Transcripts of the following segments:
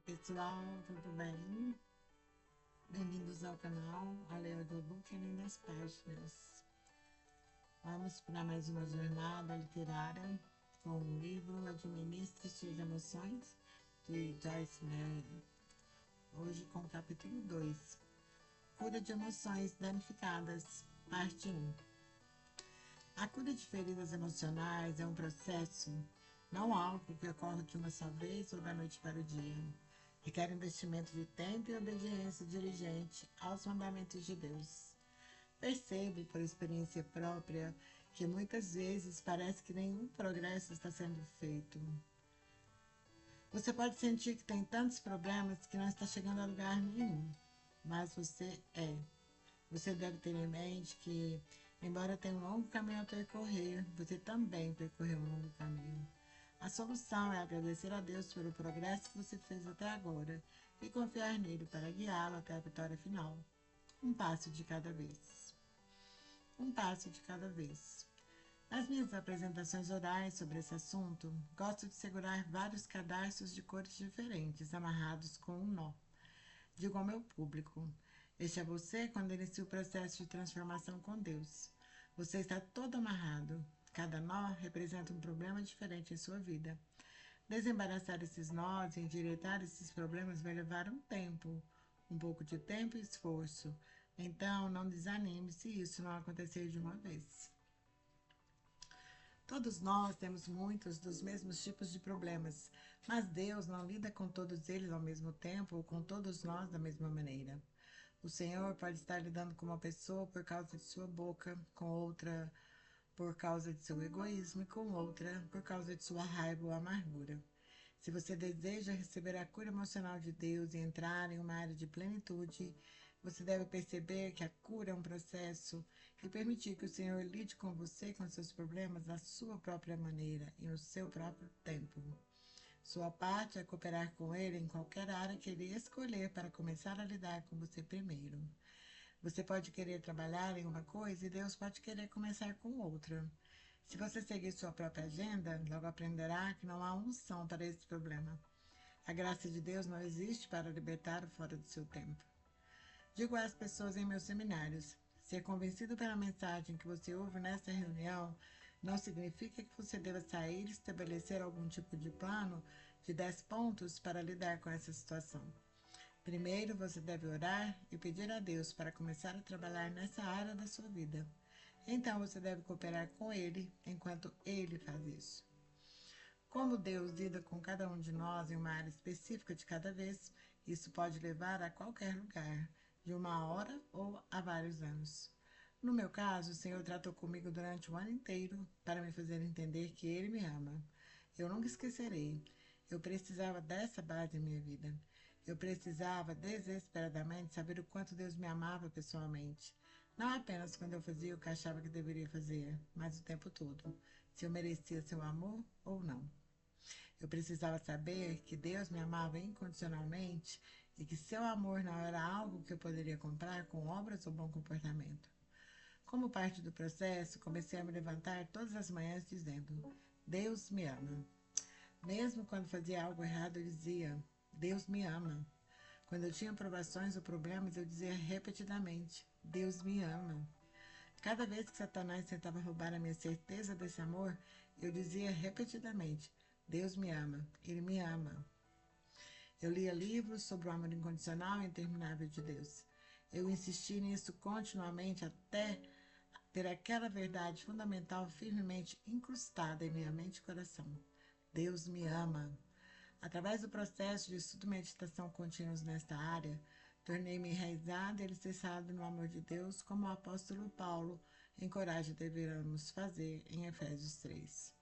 Pessoal, tudo bem? Bem-vindos ao canal Ale Audiobook Além das Páginas. Vamos para mais uma jornada literária com o livro Administre Suas Emoções, de Joyce Meyer. Hoje com o capítulo 2, Cura de Emoções Danificadas, parte 1. A cura de feridas emocionais é um processo, não algo que ocorre de uma só vez ou da noite para o dia. Requer investimento de tempo e obediência diligente aos mandamentos de Deus. Percebo, por experiência própria, que muitas vezes parece que nenhum progresso está sendo feito. Você pode sentir que tem tantos problemas que não está chegando a lugar nenhum, mas você é. Você deve ter em mente que, embora tenha um longo caminho a percorrer, você também percorreu um longo caminho. A solução é agradecer a Deus pelo progresso que você fez até agora e confiar nele para guiá-lo até a vitória final. Um passo de cada vez. Um passo de cada vez. Nas minhas apresentações orais sobre esse assunto, gosto de segurar vários cadarços de cores diferentes amarrados com um nó. Digo ao meu público: este é você quando inicia o processo de transformação com Deus. Você está todo amarrado. Cada nó representa um problema diferente em sua vida. Desembaraçar esses nós e endireitar esses problemas vai levar um tempo, um pouco de tempo e esforço. Então, não desanime se isso não acontecer de uma vez. Todos nós temos muitos dos mesmos tipos de problemas, mas Deus não lida com todos eles ao mesmo tempo ou com todos nós da mesma maneira. O Senhor pode estar lidando com uma pessoa por causa de sua boca, com outra por causa de seu egoísmo e com outra por causa de sua raiva ou amargura. Se você deseja receber a cura emocional de Deus e entrar em uma área de plenitude, você deve perceber que a cura é um processo e permitir que o Senhor lide com você, com seus problemas, da sua própria maneira e no seu próprio tempo. Sua parte é cooperar com Ele em qualquer área que Ele escolher para começar a lidar com você primeiro. Você pode querer trabalhar em uma coisa e Deus pode querer começar com outra. Se você seguir sua própria agenda, logo aprenderá que não há unção para esse problema. A graça de Deus não existe para libertar o fora do seu tempo. Digo às pessoas em meus seminários: ser convencido pela mensagem que você ouve nesta reunião não significa que você deva sair e estabelecer algum tipo de plano de 10 pontos para lidar com essa situação. Primeiro, você deve orar e pedir a Deus para começar a trabalhar nessa área da sua vida. Então, você deve cooperar com Ele enquanto Ele faz isso. Como Deus lida com cada um de nós em uma área específica de cada vez, isso pode levar a qualquer lugar, de uma hora ou a vários anos. No meu caso, o Senhor tratou comigo durante o ano inteiro para me fazer entender que Ele me ama. Eu nunca esquecerei. Eu precisava dessa base em minha vida. Eu precisava desesperadamente saber o quanto Deus me amava pessoalmente. Não apenas quando eu fazia o que achava que deveria fazer, mas o tempo todo. Se eu merecia seu amor ou não. Eu precisava saber que Deus me amava incondicionalmente e que seu amor não era algo que eu poderia comprar com obras ou bom comportamento. Como parte do processo, comecei a me levantar todas as manhãs dizendo: Deus me ama. Mesmo quando fazia algo errado, eu dizia: Deus me ama. Quando eu tinha provações ou problemas, eu dizia repetidamente: Deus me ama. Cada vez que Satanás tentava roubar a minha certeza desse amor, eu dizia repetidamente: Deus me ama, Ele me ama. Eu lia livros sobre o amor incondicional e interminável de Deus. Eu insisti nisso continuamente até ter aquela verdade fundamental firmemente incrustada em minha mente e coração. Deus me ama. Através do processo de estudo e meditação contínuos nesta área, tornei-me enraizado e alicerçado no amor de Deus, como o apóstolo Paulo encoraja devermos fazer em Efésios 3.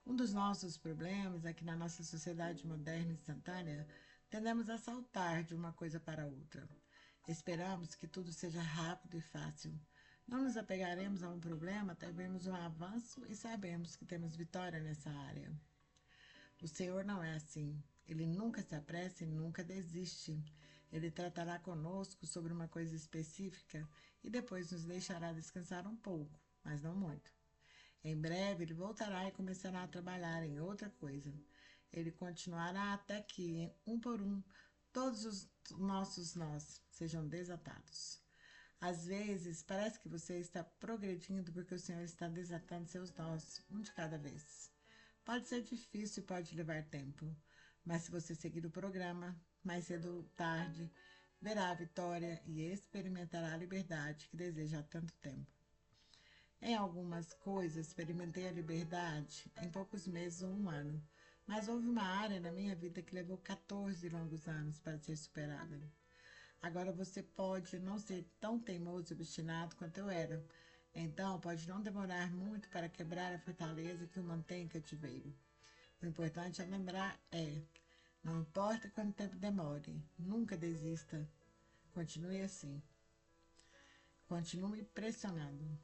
Um dos nossos problemas é que na nossa sociedade moderna e instantânea, tendemos a saltar de uma coisa para outra. Esperamos que tudo seja rápido e fácil. Não nos apegaremos a um problema até vermos um avanço e sabemos que temos vitória nessa área. O Senhor não é assim. Ele nunca se apressa e nunca desiste. Ele tratará conosco sobre uma coisa específica e depois nos deixará descansar um pouco, mas não muito. Em breve ele voltará e começará a trabalhar em outra coisa. Ele continuará até que, um por um, todos os nossos nós sejam desatados. Às vezes, parece que você está progredindo porque o Senhor está desatando seus nós, um de cada vez. Pode ser difícil e pode levar tempo, mas se você seguir o programa, mais cedo ou tarde, verá a vitória e experimentará a liberdade que deseja há tanto tempo. Em algumas coisas, experimentei a liberdade em poucos meses ou um ano, mas houve uma área na minha vida que levou 14 longos anos para ser superada. Agora você pode não ser tão teimoso e obstinado quanto eu era. Então, pode não demorar muito para quebrar a fortaleza que o mantém em cativeiro. O importante a lembrar não importa quanto tempo demore, nunca desista. Continue assim. Continue pressionando.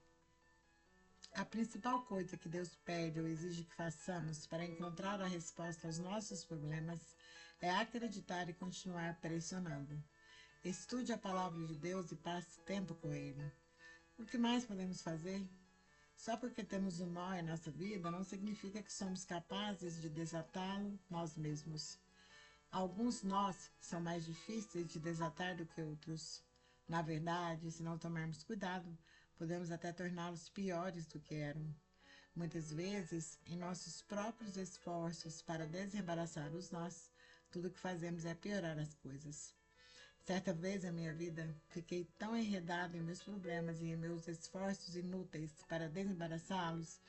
A principal coisa que Deus pede ou exige que façamos para encontrar a resposta aos nossos problemas é acreditar e continuar pressionando. Estude a palavra de Deus e passe tempo com Ele. O que mais podemos fazer? Só porque temos um nó em nossa vida não significa que somos capazes de desatá-lo nós mesmos. Alguns nós são mais difíceis de desatar do que outros. Na verdade, se não tomarmos cuidado, podemos até torná-los piores do que eram. Muitas vezes, em nossos próprios esforços para desembaraçar os nós, tudo o que fazemos é piorar as coisas. Certa vez na minha vida, fiquei tão enredado em meus problemas e em meus esforços inúteis para desembaraçá-los,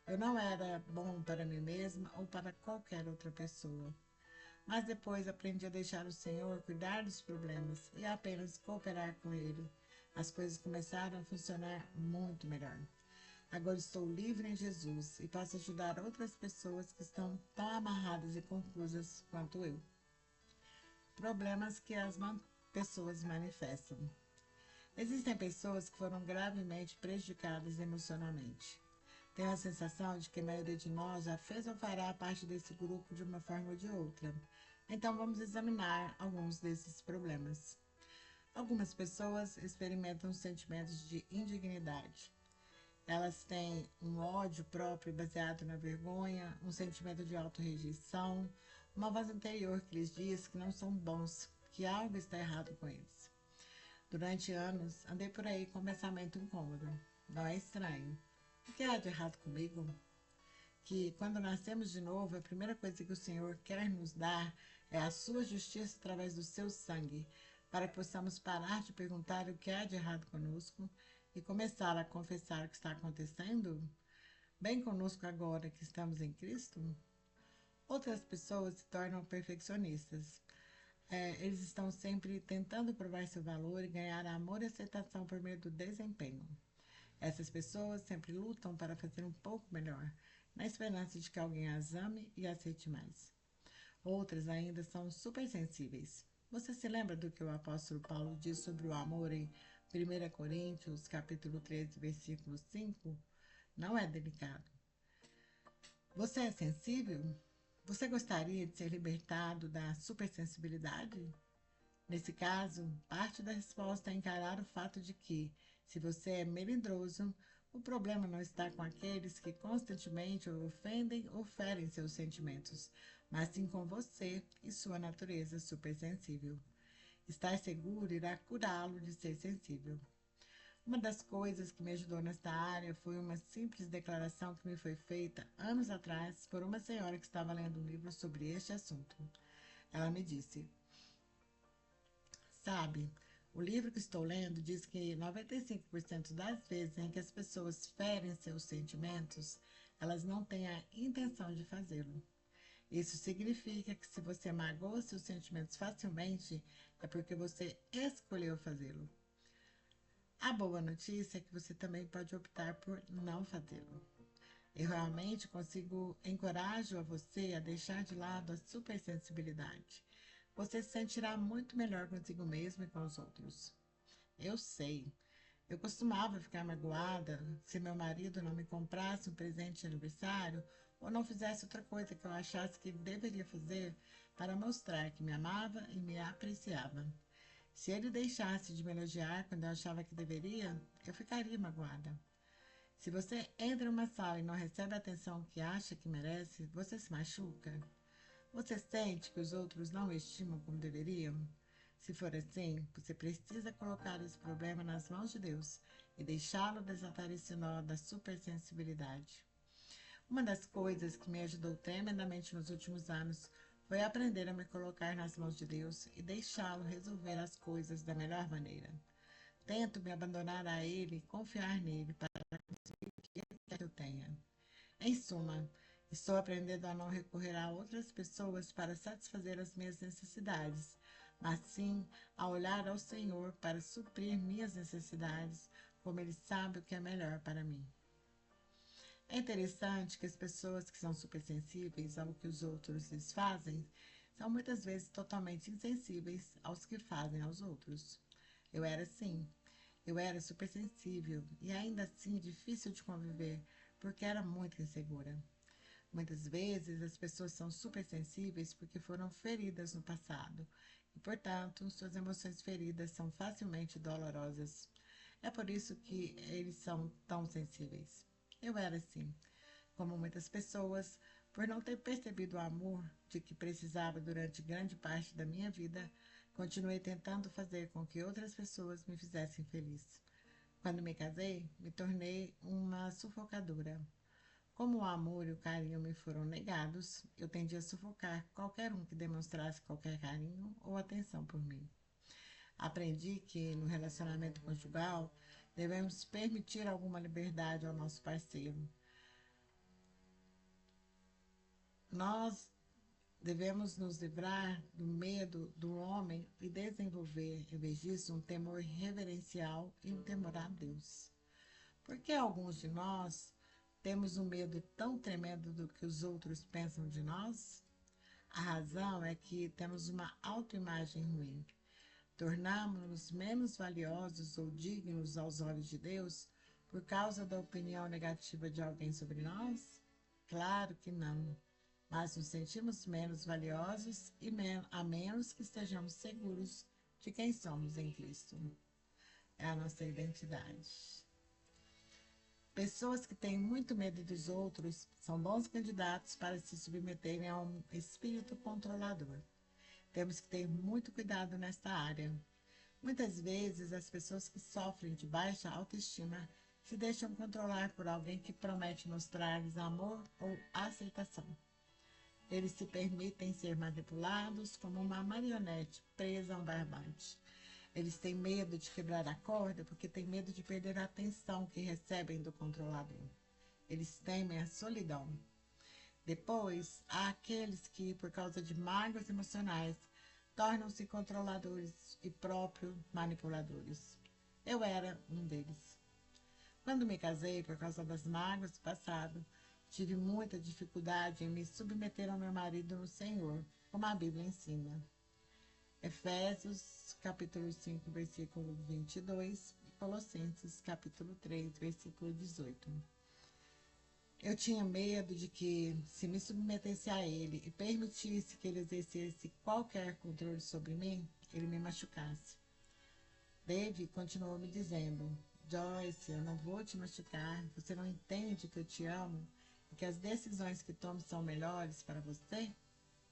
eu não era bom para mim mesma ou para qualquer outra pessoa. Mas depois aprendi a deixar o Senhor cuidar dos problemas e a apenas cooperar com Ele. As coisas começaram a funcionar muito melhor. Agora estou livre em Jesus e posso ajudar outras pessoas que estão tão amarradas e confusas quanto eu. Problemas que as pessoas manifestam. Existem pessoas que foram gravemente prejudicadas emocionalmente. Tenho a sensação de que a maioria de nós já fez ou fará parte desse grupo de uma forma ou de outra. Então vamos examinar alguns desses problemas. Algumas pessoas experimentam sentimentos de indignidade. Elas têm um ódio próprio baseado na vergonha, um sentimento de autorrejeição, uma voz interior que lhes diz que não são bons, que algo está errado com eles. Durante anos, andei por aí com um pensamento incômodo. Não é estranho. O que há de errado comigo? Que quando nascemos de novo, a primeira coisa que o Senhor quer nos dar é a sua justiça através do seu sangue, para que possamos parar de perguntar o que há de errado conosco e começar a confessar o que está acontecendo? Bem conosco agora que estamos em Cristo? Outras pessoas se tornam perfeccionistas. Eles estão sempre tentando provar seu valor e ganhar amor e aceitação por meio do desempenho. Essas pessoas sempre lutam para fazer um pouco melhor, na esperança de que alguém as ame e aceite mais. Outras ainda são supersensíveis. Você se lembra do que o apóstolo Paulo diz sobre o amor em 1 Coríntios, capítulo 13, versículo 5? Não é delicado. Você é sensível? Você gostaria de ser libertado da supersensibilidade? Nesse caso, parte da resposta é encarar o fato de que, se você é melindroso, o problema não está com aqueles que constantemente o ofendem ou ferem seus sentimentos, mas sim com você e sua natureza supersensível. Estar seguro irá curá-lo de ser sensível. Uma das coisas que me ajudou nesta área foi uma simples declaração que me foi feita anos atrás por uma senhora que estava lendo um livro sobre este assunto. Ela me disse: Sabe, o livro que estou lendo diz que 95% das vezes em que as pessoas ferem seus sentimentos, elas não têm a intenção de fazê-lo. Isso significa que se você magoa seus sentimentos facilmente, é porque você escolheu fazê-lo. A boa notícia é que você também pode optar por não fazê-lo. Eu realmente encorajo a você a deixar de lado a supersensibilidade. Você se sentirá muito melhor consigo mesmo e com os outros. Eu sei. Eu costumava ficar magoada se meu marido não me comprasse um presente de aniversário ou não fizesse outra coisa que eu achasse que ele deveria fazer para mostrar que me amava e me apreciava. Se ele deixasse de me elogiar quando eu achava que deveria, eu ficaria magoada. Se você entra em uma sala e não recebe a atenção que acha que merece, você se machuca. Você sente que os outros não o estimam como deveriam? Se for assim, você precisa colocar esse problema nas mãos de Deus e deixá-lo desatar esse nó da supersensibilidade. Uma das coisas que me ajudou tremendamente nos últimos anos foi aprender a me colocar nas mãos de Deus e deixá-lo resolver as coisas da melhor maneira. Tento me abandonar a Ele e confiar nele para o que Ele quer que eu tenha. Em suma, estou aprendendo a não recorrer a outras pessoas para satisfazer as minhas necessidades, mas sim a olhar ao Senhor para suprir minhas necessidades, como Ele sabe o que é melhor para mim. É interessante que as pessoas que são supersensíveis ao que os outros lhes fazem são muitas vezes totalmente insensíveis aos que fazem aos outros. Eu era assim. Eu era supersensível e ainda assim difícil de conviver porque era muito insegura. Muitas vezes as pessoas são supersensíveis porque foram feridas no passado e, portanto, suas emoções feridas são facilmente dolorosas. É por isso que eles são tão sensíveis. Eu era assim, como muitas pessoas, por não ter percebido o amor de que precisava durante grande parte da minha vida, continuei tentando fazer com que outras pessoas me fizessem feliz. Quando me casei, me tornei uma sufocadora. Como o amor e o carinho me foram negados, eu tendi a sufocar qualquer um que demonstrasse qualquer carinho ou atenção por mim. Aprendi que no relacionamento conjugal devemos permitir alguma liberdade ao nosso parceiro. Nós devemos nos livrar do medo do homem e desenvolver, em vez disso, um temor reverencial e um temor a Deus. Porque alguns de nós temos um medo tão tremendo do que os outros pensam de nós? A razão é que temos uma autoimagem ruim. Tornamos-nos menos valiosos ou dignos aos olhos de Deus por causa da opinião negativa de alguém sobre nós? Claro que não. Mas nos sentimos menos valiosos e a menos que estejamos seguros de quem somos em Cristo. É a nossa identidade. Pessoas que têm muito medo dos outros são bons candidatos para se submeterem a um espírito controlador. Temos que ter muito cuidado nesta área. Muitas vezes, as pessoas que sofrem de baixa autoestima se deixam controlar por alguém que promete mostrar-lhes amor ou aceitação. Eles se permitem ser manipulados como uma marionete presa a um barbante. Eles têm medo de quebrar a corda porque têm medo de perder a atenção que recebem do controlador. Eles temem a solidão. Depois, há aqueles que, por causa de mágoas emocionais, tornam-se controladores e próprios manipuladores. Eu era um deles. Quando me casei, por causa das mágoas do passado, tive muita dificuldade em me submeter ao meu marido no Senhor, como a Bíblia ensina. Efésios, capítulo 5, versículo 22 e Colossenses, capítulo 3, versículo 18. Eu tinha medo de que, se me submetesse a ele e permitisse que ele exercesse qualquer controle sobre mim, ele me machucasse. Dave continuou me dizendo: Joyce, eu não vou te machucar, você não entende que eu te amo e que as decisões que tomo são melhores para você?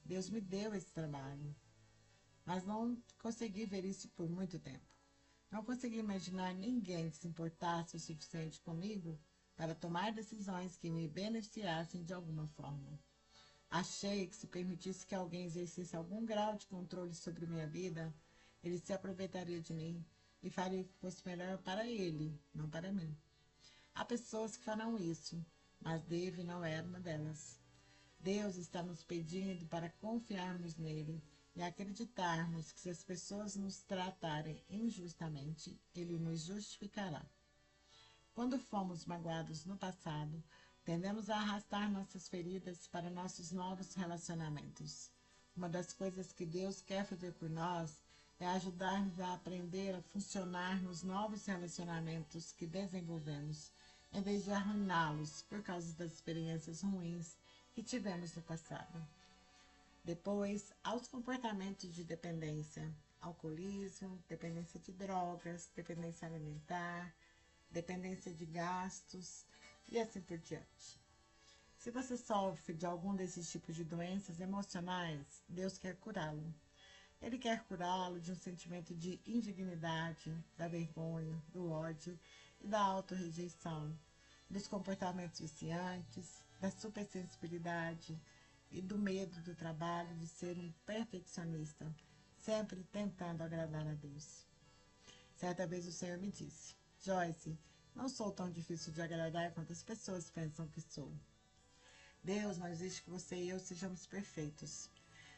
Deus me deu esse trabalho. Mas não consegui ver isso por muito tempo. Não consegui imaginar ninguém que se importasse o suficiente comigo para tomar decisões que me beneficiassem de alguma forma. Achei que se permitisse que alguém exercesse algum grau de controle sobre minha vida, ele se aproveitaria de mim e faria o que fosse melhor para ele, não para mim. Há pessoas que farão isso, mas Dave não era uma delas. Deus está nos pedindo para confiarmos nele e acreditarmos que se as pessoas nos tratarem injustamente, ele nos justificará. Quando fomos magoados no passado, tendemos a arrastar nossas feridas para nossos novos relacionamentos. Uma das coisas que Deus quer fazer por nós é ajudar-nos a aprender a funcionar nos novos relacionamentos que desenvolvemos, em vez de arruiná-los por causa das experiências ruins que tivemos no passado. Depois, aos comportamentos de dependência, alcoolismo, dependência de drogas, dependência alimentar, dependência de gastos e assim por diante. Se você sofre de algum desses tipos de doenças emocionais, Deus quer curá-lo. Ele quer curá-lo de um sentimento de indignidade, da vergonha, do ódio e da autorrejeição, dos comportamentos viciantes, da supersensibilidade e do medo do trabalho de ser um perfeccionista, sempre tentando agradar a Deus. Certa vez o Senhor me disse: Joyce, não sou tão difícil de agradar quanto as pessoas pensam que sou. Deus não exige que você e eu sejamos perfeitos.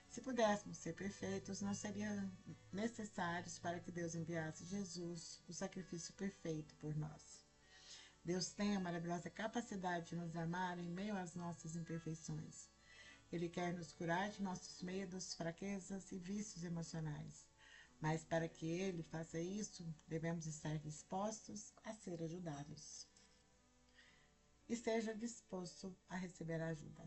Se pudéssemos ser perfeitos, não seriam necessários para que Deus enviasse Jesus, o sacrifício perfeito por nós. Deus tem a maravilhosa capacidade de nos amar em meio às nossas imperfeições. Ele quer nos curar de nossos medos, fraquezas e vícios emocionais. Mas para que Ele faça isso, devemos estar dispostos a ser ajudados. Esteja disposto a receber ajuda.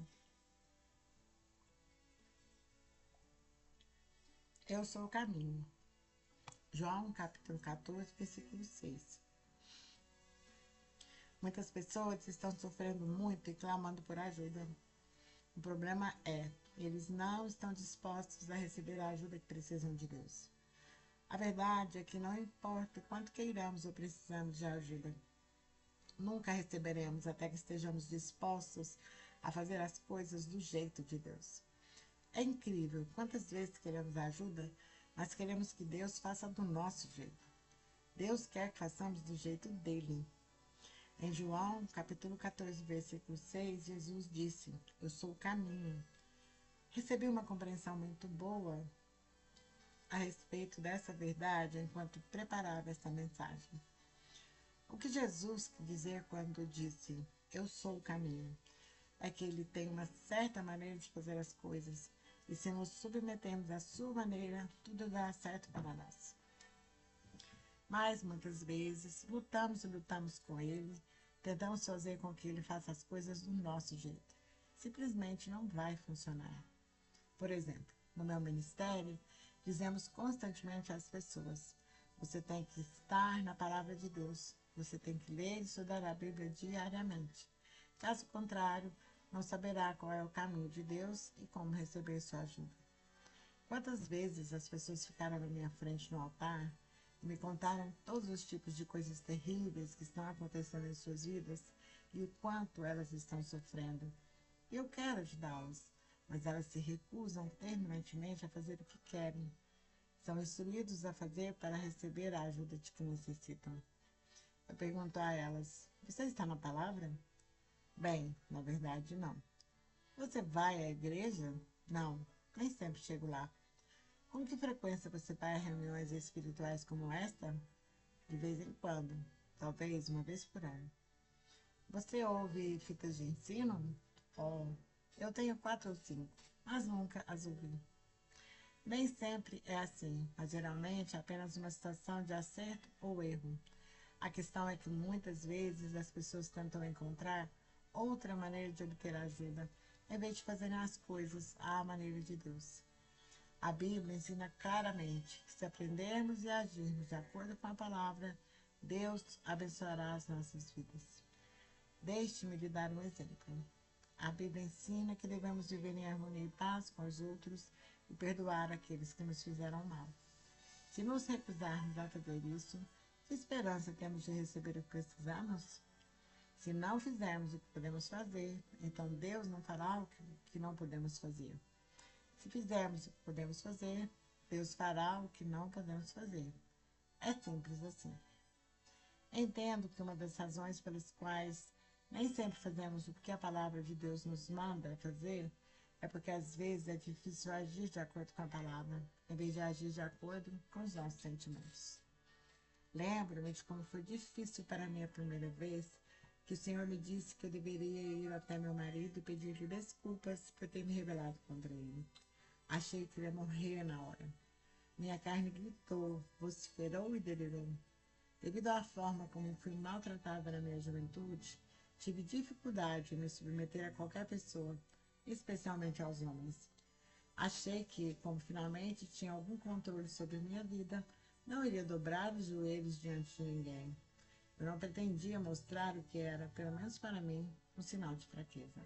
Eu sou o caminho. João capítulo 14, versículo 6. Muitas pessoas estão sofrendo muito e clamando por ajuda. O problema é, eles não estão dispostos a receber a ajuda que precisam de Deus. A verdade é que não importa o quanto queiramos ou precisamos de ajuda, nunca receberemos até que estejamos dispostos a fazer as coisas do jeito de Deus. É incrível quantas vezes queremos ajuda, mas queremos que Deus faça do nosso jeito. Deus quer que façamos do jeito dele. Em João, capítulo 14, versículo 6, Jesus disse: Eu sou o caminho. Recebi uma compreensão muito boa a respeito dessa verdade enquanto preparava essa mensagem. O que Jesus quis dizer quando disse: Eu sou o caminho, é que ele tem uma certa maneira de fazer as coisas, e se nos submetemos à sua maneira, tudo dará certo para nós. Mas muitas vezes lutamos com ele, tentamos fazer com que ele faça as coisas do nosso jeito. Simplesmente não vai funcionar. Por exemplo, no meu ministério, dizemos constantemente às pessoas: você tem que estar na palavra de Deus, você tem que ler e estudar a Bíblia diariamente. Caso contrário, não saberá qual é o caminho de Deus e como receber sua ajuda. Quantas vezes as pessoas ficaram na minha frente no altar e me contaram todos os tipos de coisas terríveis que estão acontecendo em suas vidas e o quanto elas estão sofrendo. E eu quero ajudá-las, mas elas se recusam terminantemente a fazer o que querem. São instruídos a fazer para receber a ajuda de que necessitam. Eu pergunto a elas: você está na palavra? Bem, na verdade, não. Você vai à igreja? Não, nem sempre chego lá. Com que frequência você vai a reuniões espirituais como esta? De vez em quando, talvez uma vez por ano. Você ouve fitas de ensino? Oh, eu tenho 4 ou 5, mas nunca as ouvi. Nem sempre é assim, mas geralmente é apenas uma situação de acerto ou erro. A questão é que muitas vezes as pessoas tentam encontrar outra maneira de obter ajuda, em vez de fazerem as coisas à maneira de Deus. A Bíblia ensina claramente que se aprendermos e agirmos de acordo com a palavra, Deus abençoará as nossas vidas. Deixe-me lhe dar um exemplo. A Bíblia ensina que devemos viver em harmonia e paz com os outros e perdoar aqueles que nos fizeram mal. Se nos recusarmos a fazer isso, que esperança temos de receber o que precisamos? Se não fizermos o que podemos fazer, então Deus não fará o que não podemos fazer. Se fizermos o que podemos fazer, Deus fará o que não podemos fazer. É simples assim. Entendo que uma das razões pelas quais nem sempre fazemos o que a palavra de Deus nos manda fazer é porque às vezes é difícil agir de acordo com a palavra, em vez de agir de acordo com os nossos sentimentos. Lembro-me de como foi difícil para mim a primeira vez que o Senhor me disse que eu deveria ir até meu marido e pedir-lhe desculpas por ter me rebelado contra ele. Achei que ele ia morrer na hora. Minha carne gritou, vociferou e delirou. Devido à forma como fui maltratada na minha juventude, tive dificuldade em me submeter a qualquer pessoa, especialmente aos homens. Achei que, como finalmente tinha algum controle sobre minha vida, não iria dobrar os joelhos diante de ninguém. Eu não pretendia mostrar o que era, pelo menos para mim, um sinal de fraqueza.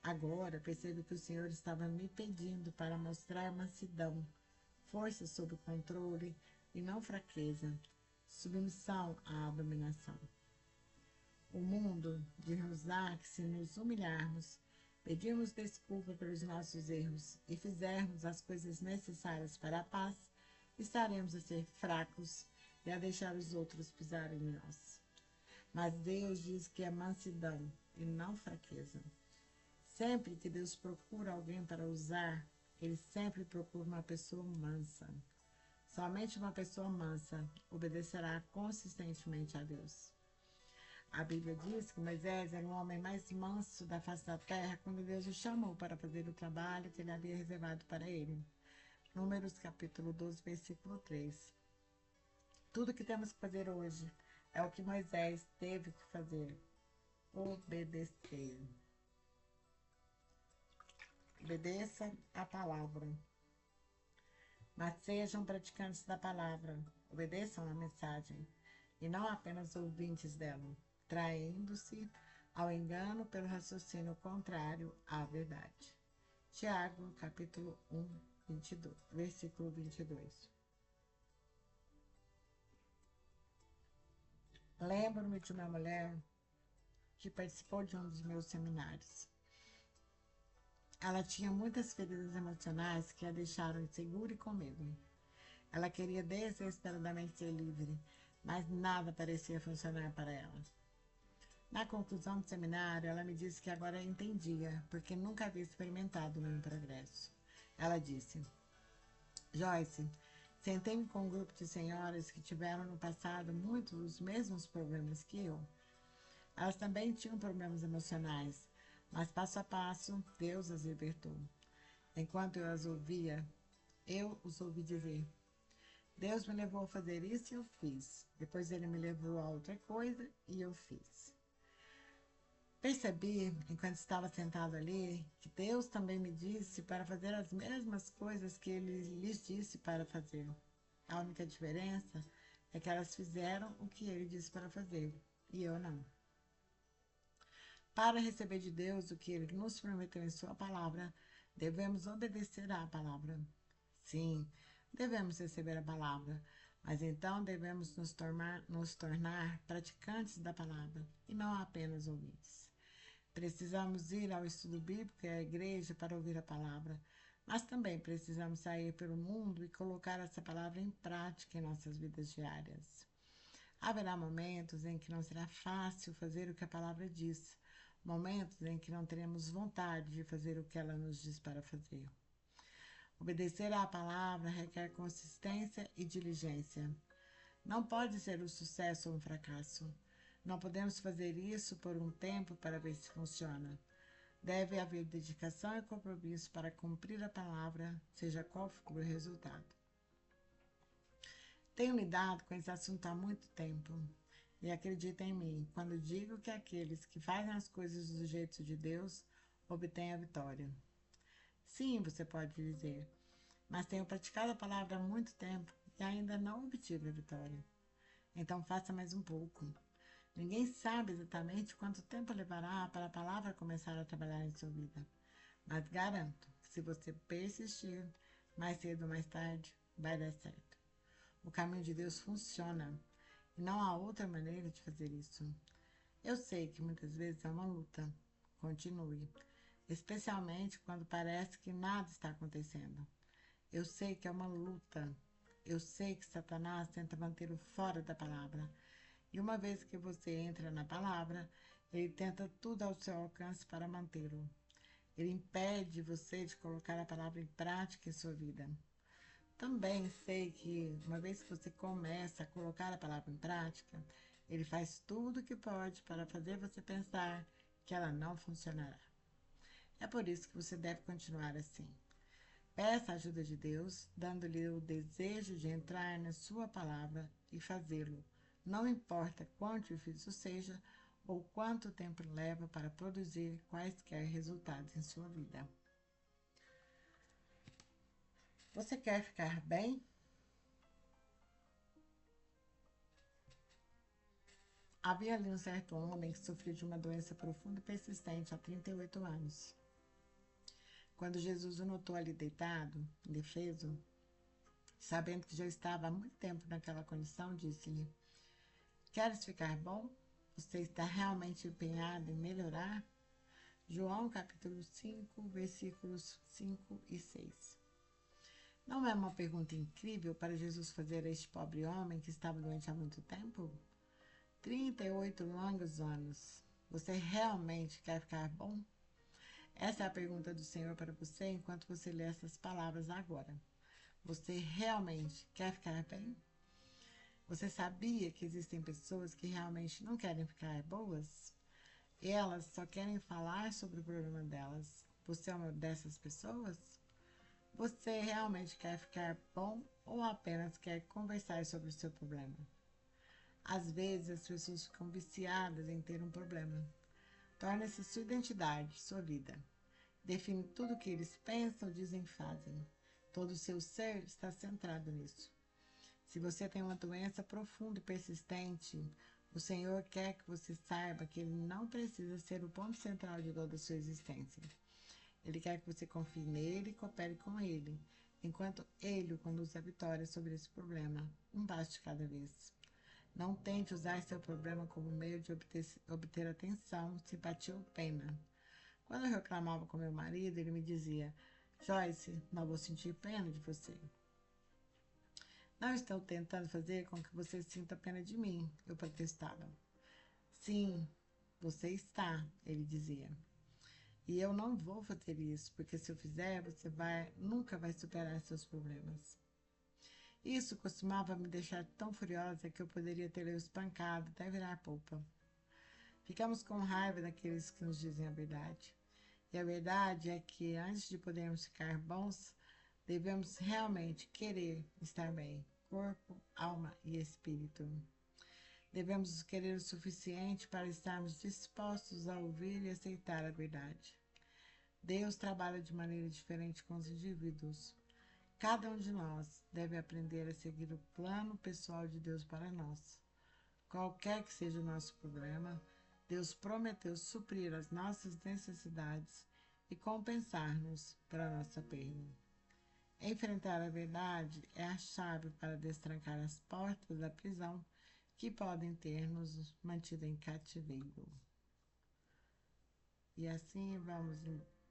Agora percebo que o Senhor estava me pedindo para mostrar mansidão, força sob controle e não fraqueza, submissão à dominação. O mundo diz-nos-á que se nos humilharmos, pedirmos desculpa pelos nossos erros e fizermos as coisas necessárias para a paz, estaremos a ser fracos e a deixar os outros pisarem em nós. Mas Deus diz que é mansidão e não fraqueza. Sempre que Deus procura alguém para usar, Ele sempre procura uma pessoa mansa. Somente uma pessoa mansa obedecerá consistentemente a Deus. A Bíblia diz que Moisés era o homem mais manso da face da terra quando Deus o chamou para fazer o trabalho que ele havia reservado para ele. Números capítulo 12, versículo 3. Tudo que temos que fazer hoje é o que Moisés teve que fazer: obedecer. Obedeça a palavra. Mas sejam praticantes da palavra. Obedeçam a mensagem e não apenas ouvintes dela, traindo-se ao engano pelo raciocínio contrário à verdade. Tiago, capítulo 1, 22, versículo 22. Lembro-me de uma mulher que participou de um dos meus seminários. Ela tinha muitas feridas emocionais que a deixaram insegura e com medo. Ela queria desesperadamente ser livre, mas nada parecia funcionar para ela. Na conclusão do seminário, ela me disse que agora entendia, porque nunca havia experimentado o meu progresso. Ela disse: Joyce, sentei-me com um grupo de senhoras que tiveram no passado muitos dos mesmos problemas que eu. Elas também tinham problemas emocionais, mas passo a passo, Deus as libertou. Enquanto eu as ouvia, eu os ouvi dizer: Deus me levou a fazer isso e eu fiz. Depois ele me levou a outra coisa e eu fiz. Percebi, enquanto estava sentado ali, que Deus também me disse para fazer as mesmas coisas que ele lhes disse para fazer. A única diferença é que elas fizeram o que ele disse para fazer, e eu não. Para receber de Deus o que ele nos prometeu em sua palavra, devemos obedecer à palavra. Sim, devemos receber a palavra, mas então devemos nos tornar praticantes da palavra e não apenas ouvintes. Precisamos ir ao estudo bíblico e à igreja para ouvir a palavra, mas também precisamos sair pelo mundo e colocar essa palavra em prática em nossas vidas diárias. Haverá momentos em que não será fácil fazer o que a palavra diz, momentos em que não teremos vontade de fazer o que ela nos diz para fazer. Obedecer à palavra requer consistência e diligência. Não pode ser um sucesso ou um fracasso. Não podemos fazer isso por um tempo para ver se funciona. Deve haver dedicação e compromisso para cumprir a palavra, seja qual for o resultado. Tenho lidado com esse assunto há muito tempo. E acredita em mim quando digo que aqueles que fazem as coisas do jeito de Deus obtêm a vitória. Sim, você pode dizer, mas tenho praticado a palavra há muito tempo e ainda não obtive a vitória. Então faça mais um pouco. Ninguém sabe exatamente quanto tempo levará para a palavra começar a trabalhar em sua vida. Mas garanto que se você persistir, mais cedo ou mais tarde, vai dar certo. O caminho de Deus funciona e não há outra maneira de fazer isso. Eu sei que muitas vezes é uma luta. Continue. Especialmente quando parece que nada está acontecendo. Eu sei que é uma luta. Eu sei que Satanás tenta mantê-lo fora da palavra. E uma vez que você entra na palavra, ele tenta tudo ao seu alcance para mantê-lo. Ele impede você de colocar a palavra em prática em sua vida. Também sei que, uma vez que você começa a colocar a palavra em prática, ele faz tudo o que pode para fazer você pensar que ela não funcionará. É por isso que você deve continuar assim. Peça a ajuda de Deus, dando-lhe o desejo de entrar na sua palavra e fazê-lo. Não importa quão difícil seja ou quanto tempo leva para produzir quaisquer resultados em sua vida. Você quer ficar bem? Havia ali um certo homem que sofria de uma doença profunda e persistente há 38 anos. Quando Jesus o notou ali deitado, indefeso, sabendo que já estava há muito tempo naquela condição, disse-lhe: Queres ficar bom? Você está realmente empenhado em melhorar? João capítulo 5, versículos 5 e 6. Não é uma pergunta incrível para Jesus fazer a este pobre homem que estava doente há muito tempo? 38 longos anos. Você realmente quer ficar bom? Essa é a pergunta do Senhor para você enquanto você lê essas palavras agora. Você realmente quer ficar bem? Você sabia que existem pessoas que realmente não querem ficar boas? Elas só querem falar sobre o problema delas. Você é uma dessas pessoas? Você realmente quer ficar bom ou apenas quer conversar sobre o seu problema? Às vezes as pessoas ficam viciadas em ter um problema. Torna-se sua identidade, sua vida. Define tudo o que eles pensam, dizem e fazem. Todo o seu ser está centrado nisso. Se você tem uma doença profunda e persistente, o Senhor quer que você saiba que Ele não precisa ser o ponto central de toda a sua existência. Ele quer que você confie nele e coopere com Ele, enquanto Ele o conduz à vitória sobre esse problema, um passo de cada vez. Não tente usar seu problema como meio de obter atenção, simpatia ou pena. Quando eu reclamava com meu marido, ele me dizia: Joyce, não vou sentir pena de você. Não estou tentando fazer com que você sinta pena de mim, eu protestava. Sim, você está, ele dizia. E eu não vou fazer isso, porque se eu fizer, você nunca vai superar seus problemas. Isso costumava me deixar tão furiosa que eu poderia ter eu espancado até virar polpa. Ficamos com raiva daqueles que nos dizem a verdade. E a verdade é que antes de podermos ficar bons, devemos realmente querer estar bem, corpo, alma e espírito. Devemos querer o suficiente para estarmos dispostos a ouvir e aceitar a verdade. Deus trabalha de maneira diferente com os indivíduos. Cada um de nós deve aprender a seguir o plano pessoal de Deus para nós. Qualquer que seja o nosso problema, Deus prometeu suprir as nossas necessidades e compensar-nos pela nossa perda. Enfrentar a verdade é a chave para destrancar as portas da prisão que podem ter nos mantido em cativeiro. E assim vamos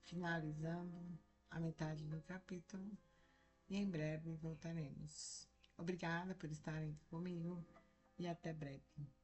finalizando a metade do capítulo e em breve voltaremos. Obrigada por estarem comigo e até breve.